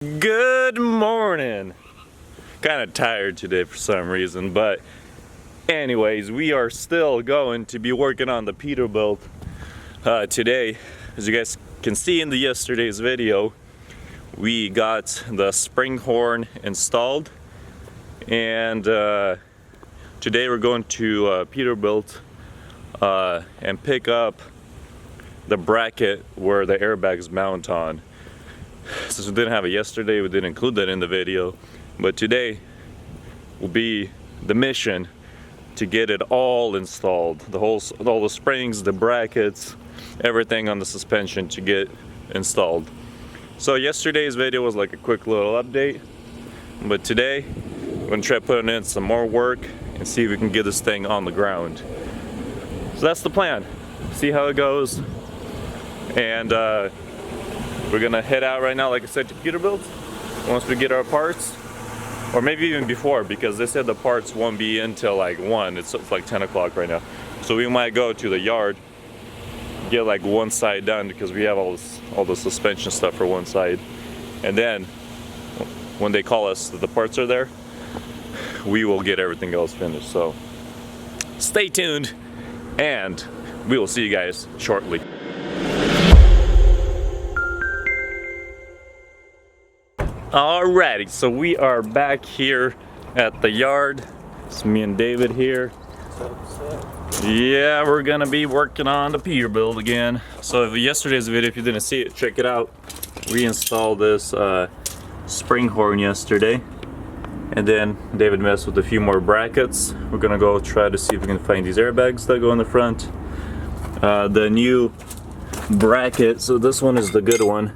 Good morning. Kind of tired today for some reason, but anyways, we are still going to be working on the Peterbilt today. As you guys can see in the yesterday's video, we got the spring horn installed, and today we're going to Peterbilt and pick up the bracket where the airbags mount on. Since we didn't have it yesterday, we didn't include that in the video, but today will be the mission to get it all installed, all the springs, the brackets, everything on the suspension to get installed. So yesterday's video was like a quick little update, but today we're gonna try putting in some more work and see if we can get this thing on the ground. So that's the plan. See how it goes, and we're gonna head out right now, like I said, to Peterbilt once we get our parts, or maybe even before, because they said the parts won't be in till like 1. It's like 10 o'clock right now. So we might go to the yard, get like one side done, because we have all the suspension stuff for one side. And then when they call us that the parts are there, we will get everything else finished. So stay tuned, and we will see you guys shortly. Alrighty, so we are back here at the yard. It's me and David here. Yeah, we're gonna be working on the Peterbilt again. So yesterday's video, if you didn't see it, check it out. We installed this spring horn yesterday, and then David messed with a few more brackets. We're gonna go try to see if we can find these airbags that go in the front. The new bracket, so this one is the good one.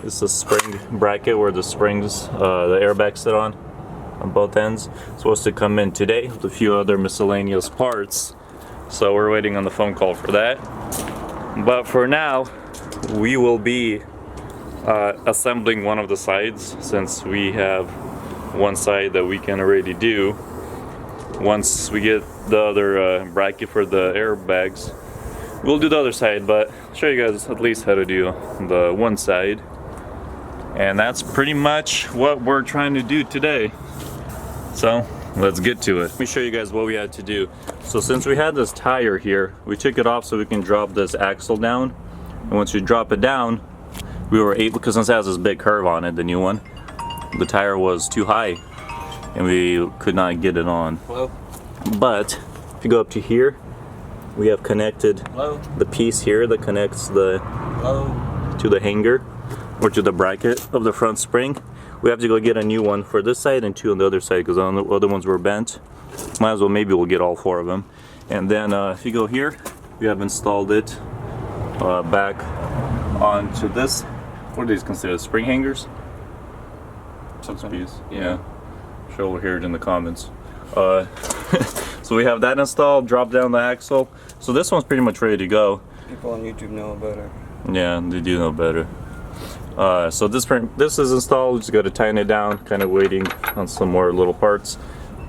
It's a spring bracket where the springs, the airbags sit on both ends. It's supposed to come in today with a few other miscellaneous parts. So we're waiting on the phone call for that. But for now, we will be assembling one of the sides, since we have one side that we can already do. Once we get the other bracket for the airbags, we'll do the other side, but I'll show you guys at least how to do the one side. And that's pretty much what we're trying to do today. So let's get to it. Let me show you guys what we had to do. So since we had this tire here, we took it off so we can drop this axle down. And once you drop it down, we were able, because since it has this big curve on it, the new one, the tire was too high and we could not get it on. Hello. But if you go up to here, we have connected the piece here that connects the to the hanger, or to the bracket of the front spring. We have to go get a new one for this side and two on the other side, because the other ones were bent. Might as well, maybe we'll get all 4 of them. And then if you go here, we have installed it back onto this. What are these considered? Spring hangers? Piece. Yeah. Sure, we'll hear it in the comments. So we have that installed, drop down the axle. So this one's pretty much ready to go. People on YouTube know better. Yeah, they do know better. So this is installed. We just got to tighten it down, kind of waiting on some more little parts.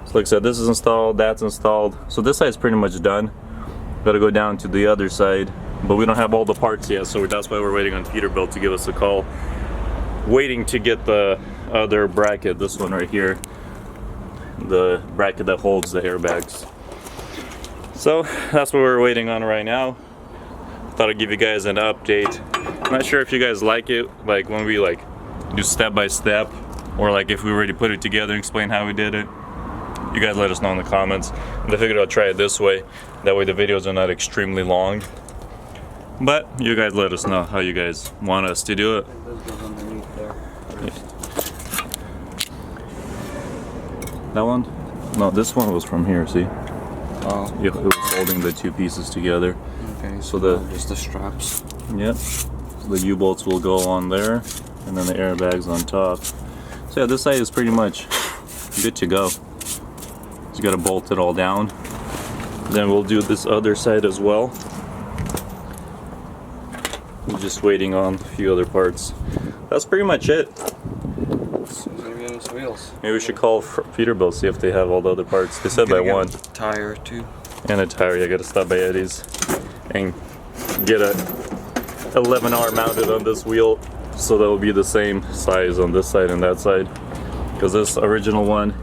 So like I said, this is installed, that's installed. So this side's pretty much done. Got to go down to the other side, but we don't have all the parts yet, so that's why we're waiting on Peterbilt to give us a call. Waiting to get the other bracket, this one right here, the bracket that holds the airbags. So that's what we're waiting on right now. Thought I'd give you guys an update. I'm not sure if you guys like it, like when we do step by step, or like if we already put it together and explain how we did it. You guys let us know in the comments. And I figured I'll try it this way. That way the videos are not extremely long. But you guys let us know how you guys want us to do it. That one? No, this one was from here, see? Oh. It was holding the 2 pieces together. Okay, so just the straps. Yep. So the U-bolts will go on there, and then the airbags on top. So yeah, this side is pretty much good to go. So you gotta bolt it all down. Then we'll do this other side as well. We're just waiting on a few other parts. That's pretty much it. Wheels. Maybe we should call Peterbilt, see if they have all the other parts. They said by 1. Tire too. And a tire. Yeah, I gotta stop by Eddie's and get a 11R mounted on this wheel so that will be the same size on this side and that side, because this original one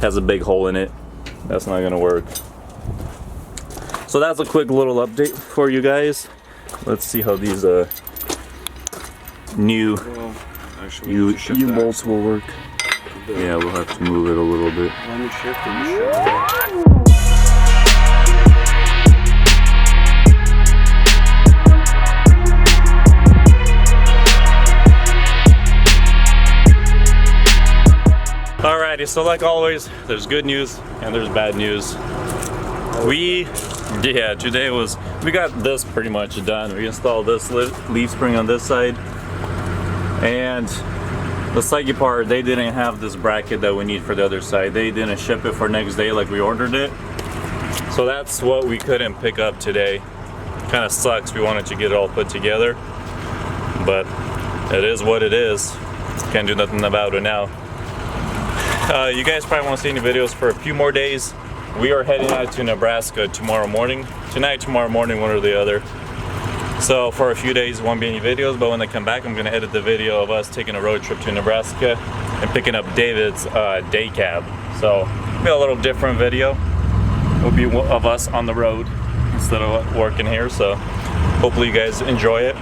has a big hole in it. That's not gonna work. So that's a quick little update for you guys. Let's see how these new U-bolts will work. Yeah, we'll have to move it a little bit. Let me shift and Alrighty, so like always, there's good news and there's bad news. We got this pretty much done. We installed this leaf spring on this side, and the psyche part, they didn't have this bracket that we need for the other side. They didn't ship it for next day like we ordered it. So that's what we couldn't pick up today. Kind of sucks. We wanted to get it all put together, but it is what it is. Can't do nothing about it now. You guys probably won't see any videos for a few more days. We are heading out to Nebraska tomorrow morning. Tonight, tomorrow morning, one or the other. So for a few days, won't be any videos, but when they come back, I'm gonna edit the video of us taking a road trip to Nebraska and picking up David's day cab. So it'll be a little different video. It'll be of us on the road instead of working here. So hopefully you guys enjoy it.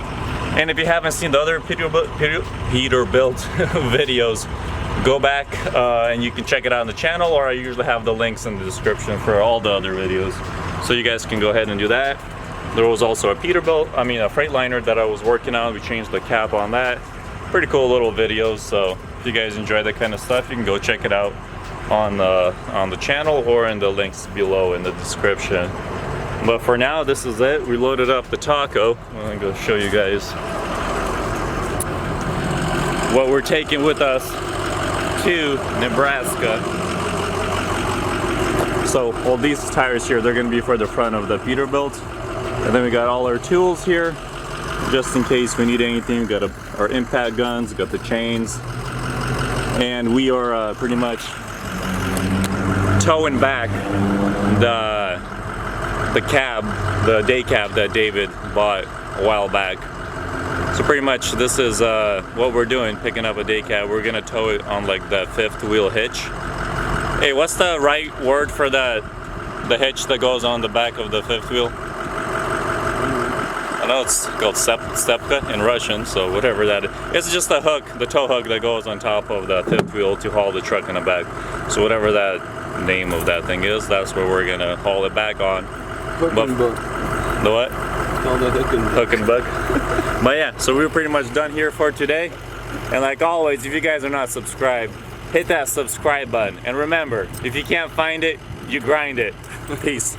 And if you haven't seen the other Peterbilt videos, go back and you can check it out on the channel, or I usually have the links in the description for all the other videos. So you guys can go ahead and do that. There was also a Peterbilt, a Freightliner that I was working on. We changed the cap on that. Pretty cool little videos. So if you guys enjoy that kind of stuff, you can go check it out on the channel or in the links below in the description. But for now, this is it. We loaded up the Taco. I'm gonna go show you guys what we're taking with us to Nebraska. So all these tires here, they're going to be for the front of the Peterbilt, and then we got all our tools here just in case we need anything. We got our impact guns, we got the chains, and we are pretty much towing back the cab, the day cab that David bought a while back. So pretty much this is what we're doing, picking up a day cab. We're gonna tow it on like the 5th wheel hitch. Hey, what's the right word for the hitch that goes on the back of the 5th wheel? I know it's called stepka in Russian, so whatever that is. It's just the hook, the tow hook that goes on top of the 5th wheel to haul the truck in the back. So whatever that name of that thing is, that's where we're gonna haul it back on. hook and book. The what? Called the hook and book. But yeah, so we're pretty much done here for today. And like always, if you guys are not subscribed, hit that subscribe button. And remember, if you can't find it, you grind it. Peace.